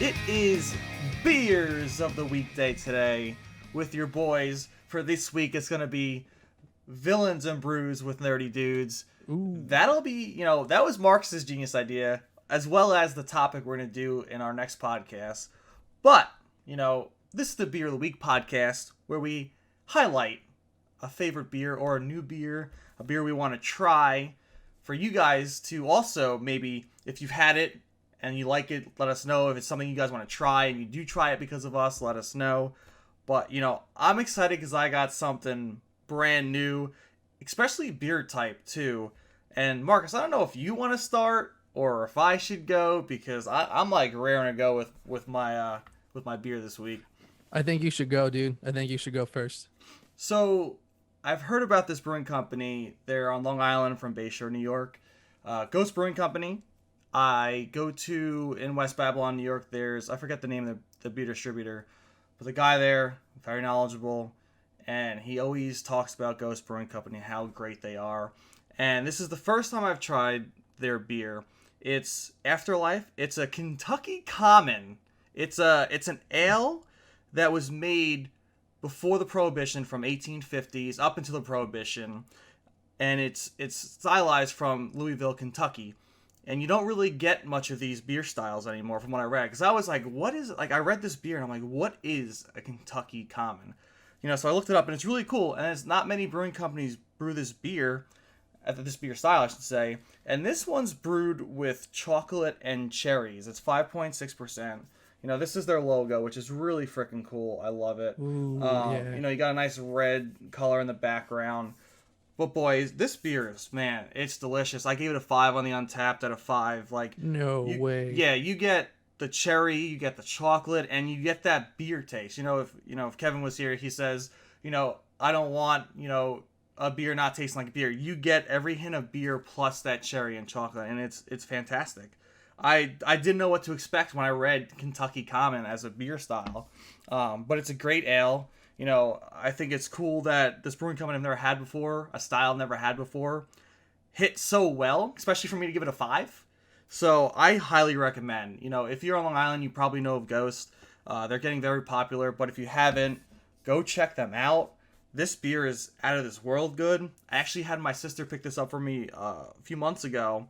It is Beers of the Weekday today with your boys. For this week, it's going to be Villains and Brews with Nerdy Dudes. Ooh. That'll be, that was Marcus's genius idea, as well as the topic we're going to do in our next podcast. But, this is the Beer of the Week podcast where we highlight a favorite beer or a new beer, a beer we want to try for you guys to also maybe, if you've had it and you like it, let us know. If it's something you guys want to try and you do try it because of us, let us know. But, I'm excited because I got something brand new, especially beer type too. And Marcus, I don't know if you want to start or if I should go, because I'm like raring to go with my beer this week. I think you should go, dude. I think you should go first. So I've heard about this brewing company. They're on Long Island from Bayshore, New York. Ghost Brewing Company. I go to in West Babylon, New York. I forget the name of the beer distributor, but the guy there, very knowledgeable, and he always talks about Ghost Brewing Company, how great they are. And this is the first time I've tried their beer. It's Afterlife. It's a Kentucky Common. It's an ale that was made before the Prohibition, from 1850s up until the Prohibition, and it's stylized from Louisville, Kentucky. And you don't really get much of these beer styles anymore, from what I read. Because I was like, what is... Like, I read this beer, and I'm like, what is a Kentucky Common? So I looked it up, and it's really cool. And it's not many brewing companies brew this beer, this beer style, I should say. And this one's brewed with chocolate and cherries. It's 5.6%. This is their logo, which is really freaking cool. I love it. Ooh, yeah. You got a nice red color in the background. But boys, this beer is, man, it's delicious. I gave it a 5 on the Untapped out of 5. Like, no way. Yeah, you get the cherry, you get the chocolate, and you get that beer taste. If Kevin was here, he says, I don't want, a beer not tasting like beer. You get every hint of beer plus that cherry and chocolate, and it's fantastic. I didn't know what to expect when I read Kentucky Common as a beer style, but it's a great ale. I think it's cool that this brewing company I've never had before, a style I've never had before, hit so well, especially for me to give it a 5. So I highly recommend. If you're on Long Island, you probably know of Ghost. They're getting very popular, but if you haven't, go check them out. This beer is out of this world good. I actually had my sister pick this up for me a few months ago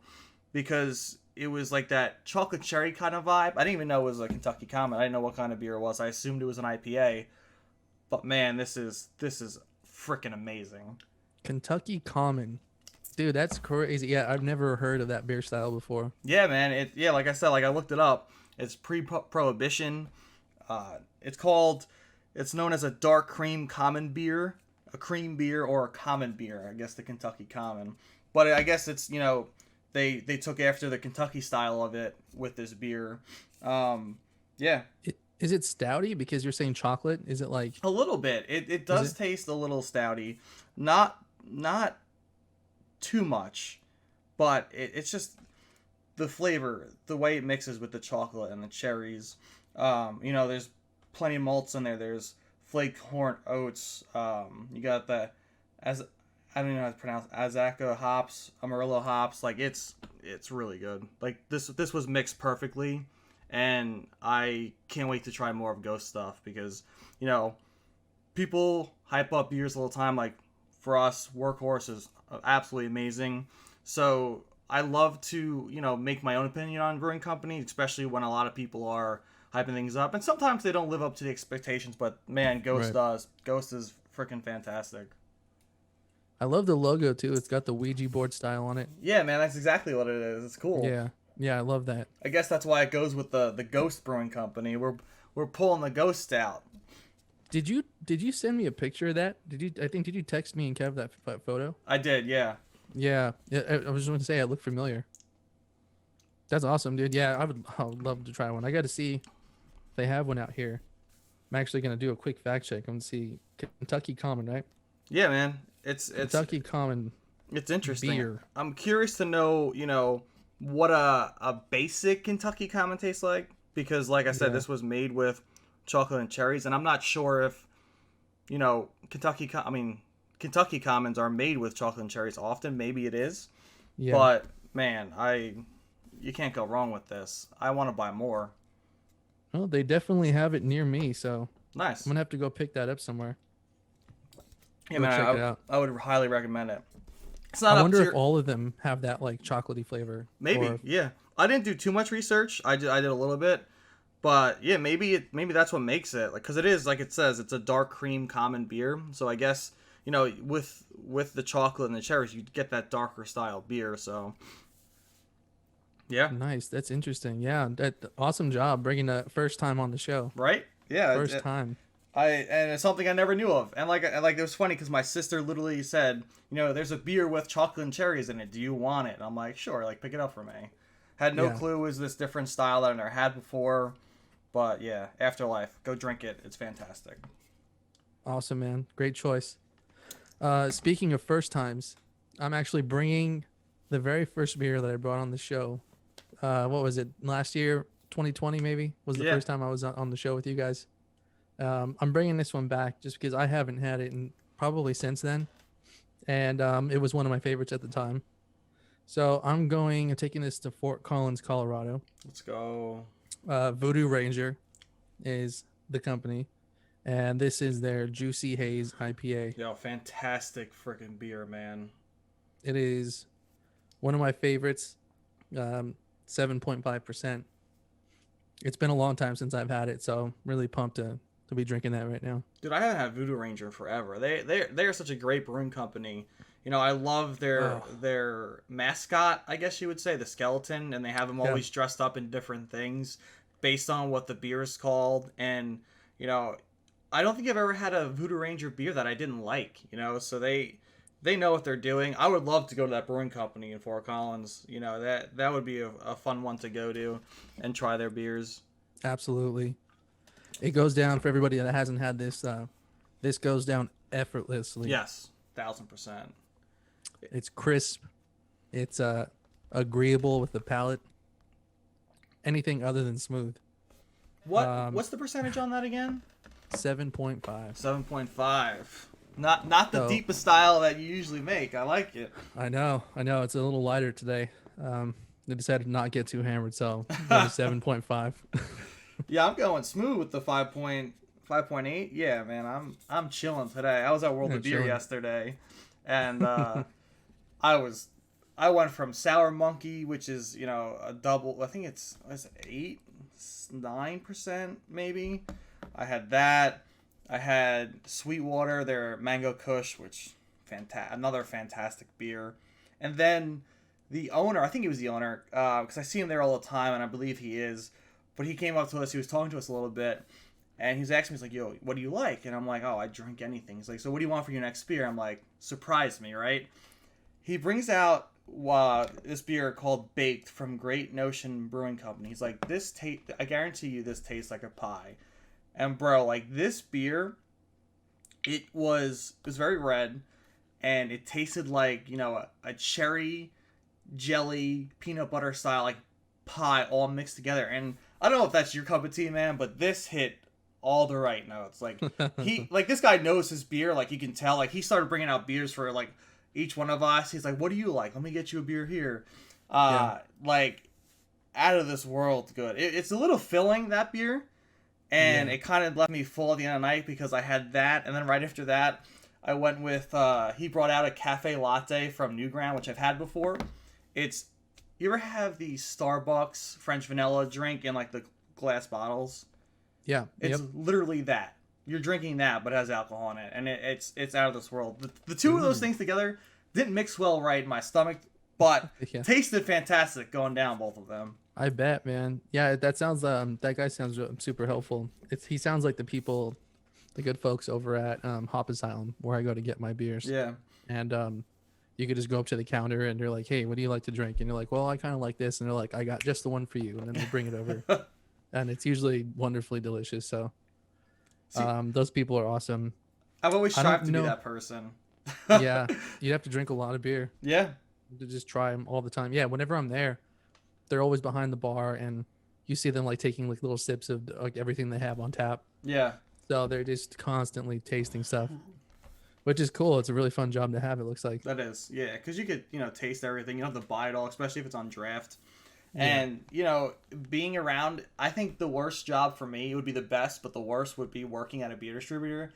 because it was like that chocolate cherry kind of vibe. I didn't even know it was a Kentucky Common. I didn't know what kind of beer it was. I assumed it was an IPA. But man, this is freaking amazing. Kentucky Common. Dude, that's crazy. Yeah, I've never heard of that beer style before. Yeah, man. Like I said, I looked it up. It's pre-Prohibition. It's known as a dark cream common beer, a cream beer, or a common beer. I guess the Kentucky Common. But I guess it's, they took after the Kentucky style of it with this beer. Yeah. Is it stouty because you're saying chocolate? Is it like a little bit? It does taste a little stouty, not too much, but it's just the flavor, the way it mixes with the chocolate and the cherries. There's plenty of malts in there. There's flaked corn oats. You got I don't even know how to pronounce Azaka hops, Amarillo hops. Like it's really good. Like this was mixed perfectly. And I can't wait to try more of Ghost stuff because, people hype up beers all the time. Like, for us, Workhorse is absolutely amazing. So, I love to, make my own opinion on brewing companies, especially when a lot of people are hyping things up. And sometimes they don't live up to the expectations, but, man, Ghost does. Ghost is freaking fantastic. I love the logo, too. It's got the Ouija board style on it. Yeah, man, that's exactly what it is. It's cool. Yeah, I love that. I guess that's why it goes with the Ghost Brewing Company. We're pulling the ghost out. Did you send me a picture of that? Did you text me and Kev that photo? I did, yeah. Yeah. I was just going to say it looked familiar. That's awesome, dude. Yeah, I would love to try one. I got to see if they have one out here. I'm actually going to do a quick fact check. I'm going to see Kentucky Common, right? Yeah, man. It's Kentucky Common. It's interesting. Beer. I'm curious to know, what a basic Kentucky Common tastes like, because like I said, this was made with chocolate and cherries, and I'm not sure if Kentucky Commons are made with chocolate and cherries often. Maybe it is. But man, you can't go wrong with this. I want to buy more. Well, they definitely have it near me, so I'm Nice. gonna have to go pick that up somewhere. Yeah, Go check man, it out. I would highly recommend it. It's I not up wonder to if your all of them have that like chocolatey flavor, or maybe. Yeah, I didn't do too much research. I did a little bit, but yeah, maybe that's what makes it like because it is like it says it's a dark cream common beer. So I guess with the chocolate and the cherries, you get that darker style beer. So yeah, nice. That's interesting. Yeah, that awesome job bringing that first time on the show. right. Yeah, First time. and it's something I never knew of, and like it was funny because my sister literally said, there's a beer with chocolate and cherries in it. Do you want it? And I'm like, sure, like pick it up for me. Had no Yeah, clue it was this different style that I never had before, but yeah, Afterlife, go drink it. It's fantastic. awesome, man. Great choice. Speaking of first times, I'm actually bringing the very first beer that I brought on the show. What was it? Last year, 2020 maybe was the Yeah, first time I was on the show with you guys. I'm bringing this one back just because I haven't had it in probably since then, and it was one of my favorites at the time. So I'm taking this to Fort Collins, Colorado. let's go. Voodoo Ranger is the company, and this is their Juicy Haze IPA. Yo, fantastic freaking beer, man. It is one of my favorites, 7.5%. It's been a long time since I've had it, so I'm really pumped to be drinking that right now. Dude, I haven't had Voodoo Ranger in forever. They are such a great brewing company. I love Oh, their mascot, I guess you would say, the skeleton, and they have him yeah. always dressed up in different things based on what the beer is called. And you know, I don't think I've ever had a Voodoo Ranger beer that I didn't like. So they know what they're doing. I would love to go to that brewing company in Fort Collins. That would be a fun one to go to and try their beers. Absolutely. It goes down for everybody that hasn't had this. This goes down effortlessly. Yes, 1,000%. It's crisp. It's agreeable with the palate. Anything other than smooth. What's the percentage on that again? 7.5. 7.5. Not the So deepest style that you usually make. I like it. I know. It's a little lighter today. They decided to not get too hammered, so it was 7.5. Yeah, I'm going smooth with the 5.8. Yeah, man, I'm chilling today. I was at World Yeah, of Beer chilling. yesterday, and I went from Sour Monkey, which is a double. I think it's 8, 9% maybe. I had that. I had Sweetwater, their Mango Kush, which another fantastic beer, and then the owner. I think he was the owner because I see him there all the time, and I believe he is. But he came up to us. He was talking to us a little bit, and he was asking me, he's like, "Yo, what do you like?" And I'm like, "Oh, I drink anything." He's like, "So what do you want for your next beer?" I'm like, "Surprise me, right?" He brings out this beer called Baked from Great Notion Brewing Company. He's like, I guarantee you this tastes like a pie. And bro, like this beer, it was very red, and it tasted like a cherry jelly peanut butter style like pie all mixed together. And I don't know if that's your cup of tea, man, but this hit all the right notes. Like this guy knows his beer. Like you can tell. Like he started bringing out beers for like each one of us. He's like, "What do you like? Let me get you a beer here." Yeah. Like out of this world good. It's a little filling, that beer, and Yeah. it kind of left me full at the end of the night because I had that, and then right after that, I went with he brought out a cafe latte from Newground, which I've had before. It's You ever have the Starbucks French vanilla drink in like the glass bottles? Yeah. It's Yep. literally that. You're drinking that, but it has alcohol in it, and it's out of this world. The two of those things together didn't mix well right in my stomach, but Yeah. tasted fantastic going down both of them. I bet, man. Yeah, that sounds. That guy sounds super helpful. He sounds like the good folks over at Hop Asylum, where I go to get my beers. Yeah, And you could just go up to the counter and they're like, "Hey, what do you like to drink?" And you're like, "Well, I kind of like this," and they're like, "I got just the one for you," and then they bring it over, and it's usually wonderfully delicious. So, see, those people are awesome. I've always I don't strived to be know. that person. Yeah, you'd have to drink a lot of beer Yeah, to just try them all the time. Yeah, whenever I'm there, they're always behind the bar, and you see them like taking like little sips of like everything they have on tap. yeah. So they're just constantly tasting stuff, which is cool. It's a really fun job to have. It looks like. That is, yeah, because you could taste everything. You don't have to buy it all, especially if it's on draft. And, you know, being around, I think the worst job for me, it would be the best, but the worst would be working at a beer distributor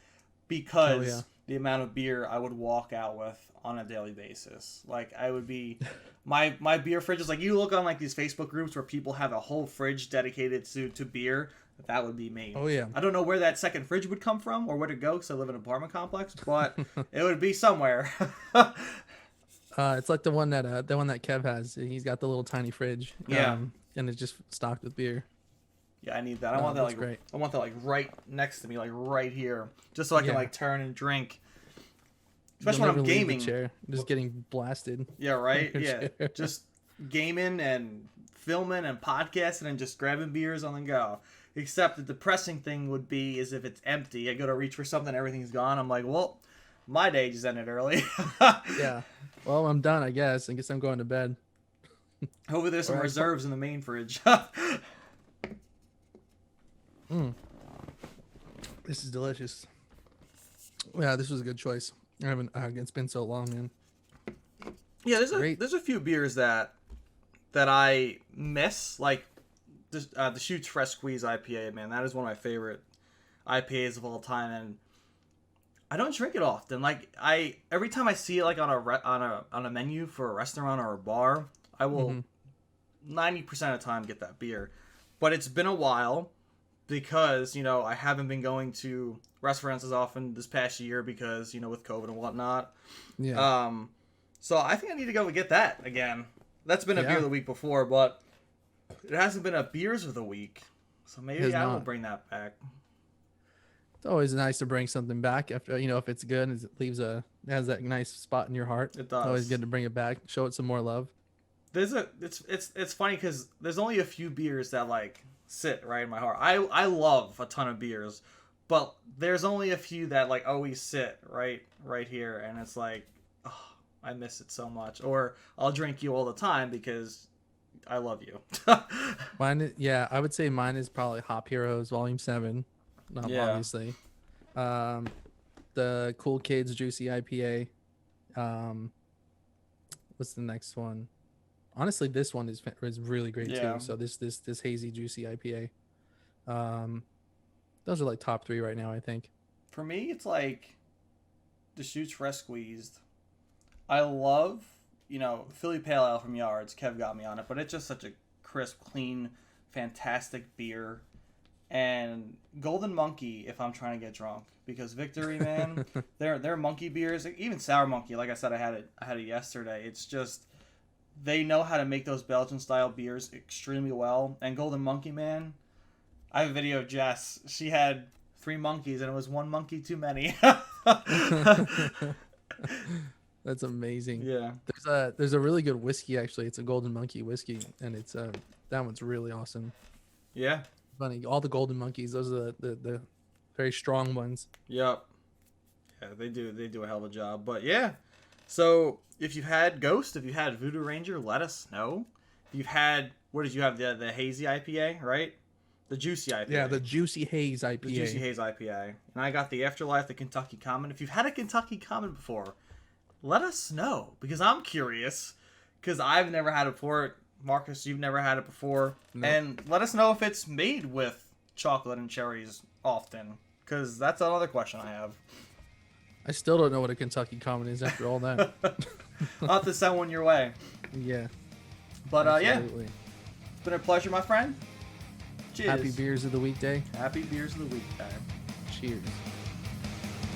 because the amount of beer I would walk out with on a daily basis. Like, I would be, my beer fridge is like, you look on like these Facebook groups where people have a whole fridge dedicated to beer. That would be me. Oh, yeah. I don't know where that second fridge would come from or where to go because I live in an apartment complex, but it would be somewhere. It's like the one that Kev has. He's got the little tiny fridge. Yeah. And it's just stocked with beer. Yeah, I need that. I want that like great. I want that like right next to me, like right here, just so I can like turn and drink. Especially when I'm gaming. Chair, just getting blasted. Yeah, right. Yeah, just gaming and filming and podcasting and just grabbing beers on the go. Except the depressing thing would be is if it's empty. I go to reach for something, everything's gone. I'm like, well, my day just ended early. Yeah. Well, I'm done, I guess. I guess I'm going to bed. Hopefully there's some reserves in the main fridge. This is delicious. Yeah, this was a good choice. I haven't. It's been so long, man. Yeah, there's a few beers that I miss, like the Shoots Fresh Squeeze IPA. Man, that is one of my favorite IPAs of all time, and I don't drink it often. Like every time I see it like on a menu for a restaurant or a bar, I will 90% of the time get that beer. But it's been a while because, you know, I haven't been going to restaurants as often this past year because, you know, with COVID and whatnot. Yeah. So I think I need to go and get that again. That's been a beer of the week before, but it hasn't been a beers of the week. So maybe I will bring that back. It's always nice to bring something back after, you know, if it's good, it has that nice spot in your heart. It does. It's always good to bring it back, show it some more love. It's funny because there's only a few beers that like sit right in my heart. I love a ton of beers, but there's only a few that like always sit right here, and it's like, oh, I miss it so much. Or I'll drink you all the time because I love you. I would say mine is probably Hop Heroes Volume 7. Obviously. The Cool Kids Juicy IPA. What's the next one? Honestly, this one is really great too. So this hazy juicy IPA. Those are like top 3 right now, I think. For me, it's like the Shoots Fresh Squeezed. I love, you know, Philly Pale Ale from Yards. Kev got me on it, but it's just such a crisp, clean, fantastic beer. And Golden Monkey if I'm trying to get drunk, because Victory, man, their monkey beers, even Sour Monkey, like I said, I had it yesterday. It's just they know how to make those Belgian style beers extremely well. And Golden Monkey, man, I have a video of Jess. She had 3 monkeys and it was 1 monkey too many. That's amazing. Yeah. There's a really good whiskey actually. It's a Golden Monkey whiskey, and it's that one's really awesome. Yeah. Funny. All the Golden Monkeys, those are the very strong ones. Yep. Yeah, they do a hell of a job. But yeah. So if you've had Ghost, if you had Voodoo Ranger, let us know. If you've had, what did you have? The hazy IPA, right? The juicy IPA. Yeah, the juicy haze IPA. The juicy haze IPA. And I got the Afterlife, the Kentucky Common. If you've had a Kentucky Common before, let us know, because I'm curious, because I've never had it before. Marcus, you've never had it before. Nope. And let us know if it's made with chocolate and cherries often, because that's another question I have. I still don't know what a Kentucky Common is after all that. I'll have to send one your way. Yeah. But yeah, it's been a pleasure, my friend. Cheers. Happy Beers of the Weekday. Happy Beers of the Weekday. Cheers.